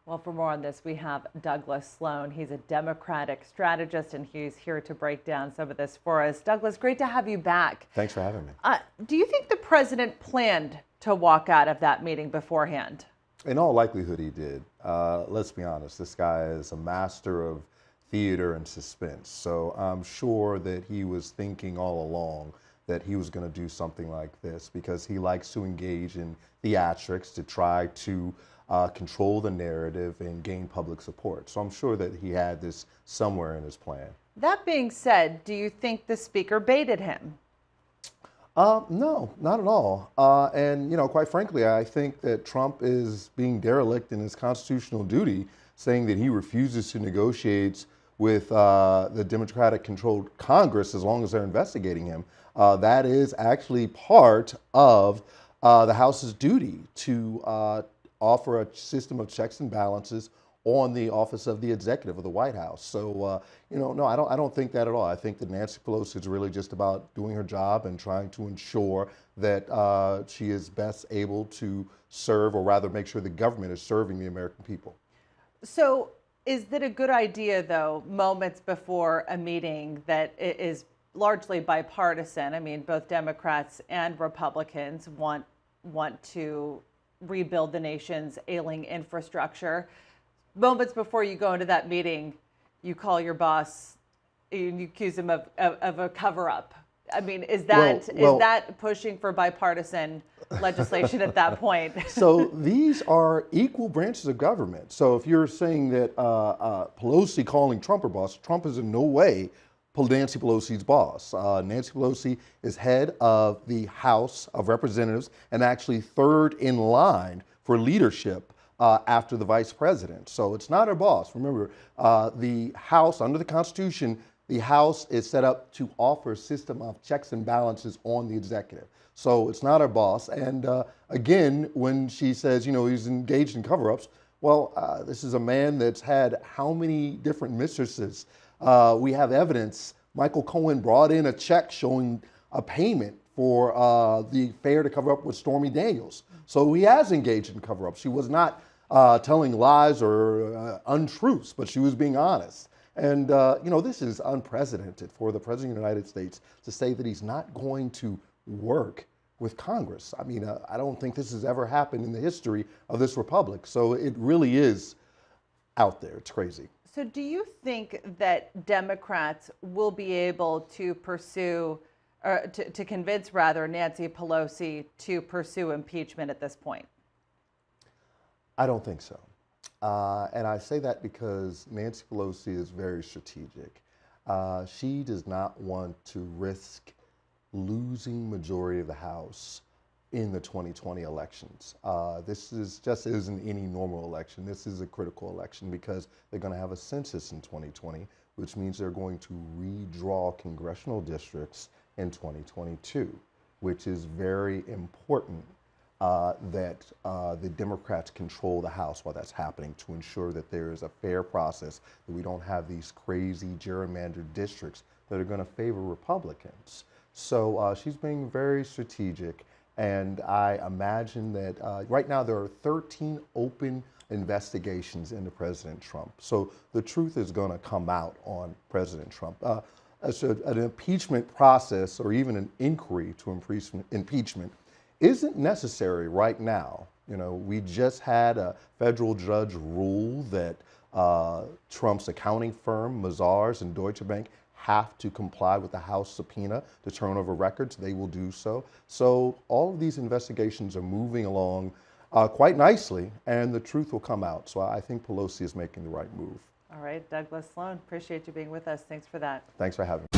Well, for more on this, we have Douglas Sloan. He's a Democratic strategist, and he's here to break down some of this for us. Douglas, great to have you back. Thanks for having me. Do you think the president planned to walk out of that meeting beforehand? In all likelihood, he did. Let's be honest, this guy is a master of theater and suspense. So I'm sure that he was thinking all along that he was going to do something like this because he likes to engage in theatrics to try to control the narrative and gain public support. So I'm sure that he had this somewhere in his plan. That being said, do you think the speaker baited him? No, not at all. And, quite frankly, I think that Trump is being derelict in his constitutional duty, saying that he refuses to negotiate with the Democratic-controlled Congress as long as they're investigating him. That is actually part of the House's duty to offer a system of checks and balances on the office of the executive of the White House. So, no, I don't think that at all. I think that Nancy Pelosi is really just about doing her job and trying to ensure that she is best able to serve, or rather make sure the government is serving the American people. So is it a good idea, though, moments before a meeting that is largely bipartisan? I mean, both Democrats and Republicans want to rebuild the nation's ailing infrastructure. Moments before you go into that meeting, you call your boss and you accuse him of a cover-up. I mean, is that pushing for bipartisan legislation at that point? So these are equal branches of government. So if you're saying that Pelosi calling Trump her boss, Trump is in no way Nancy Pelosi's boss. Nancy Pelosi is head of the House of Representatives and actually third in line for leadership after the vice president. So it's not her boss. Remember, the House, under the Constitution, the House is set up to offer a system of checks and balances on the executive. So it's not her boss. And again, when she says, he's engaged in cover-ups, well, this is a man that's had how many different mistresses? We have evidence. Michael Cohen brought in a check showing a payment for the affair to cover up with Stormy Daniels. So he has engaged in cover-up. She was not telling lies or untruths, but she was being honest. And, this is unprecedented for the President of the United States to say that he's not going to work with Congress. I mean, I don't think this has ever happened in the history of this republic. So it really is out there. It's crazy. So do you think that Democrats will be able to pursue, or to convince, rather, Nancy Pelosi to pursue impeachment at this point? I don't think so. And I say that because Nancy Pelosi is very strategic. She does not want to risk losing majority of the House in the 2020 elections. This is just isn't any normal election. This is a critical election because they're going to have a census in 2020, which means they're going to redraw congressional districts in 2022, which is very important that the Democrats control the House while that's happening to ensure that there is a fair process, that we don't have these crazy gerrymandered districts that are going to favor Republicans. So she's being very strategic. And I imagine that right now there are 13 open investigations into President Trump. So the truth is going to come out on President Trump. An impeachment process or even an inquiry to impeachment isn't necessary right now. We just had a federal judge rule that Trump's accounting firm, Mazars and Deutsche Bank, have to comply with the House subpoena to turn over records. They will do so. So all of these investigations are moving along quite nicely, and the truth will come out. So I think Pelosi is making the right move. All right, Douglas Sloan, appreciate you being with us. Thanks for that. Thanks for having me.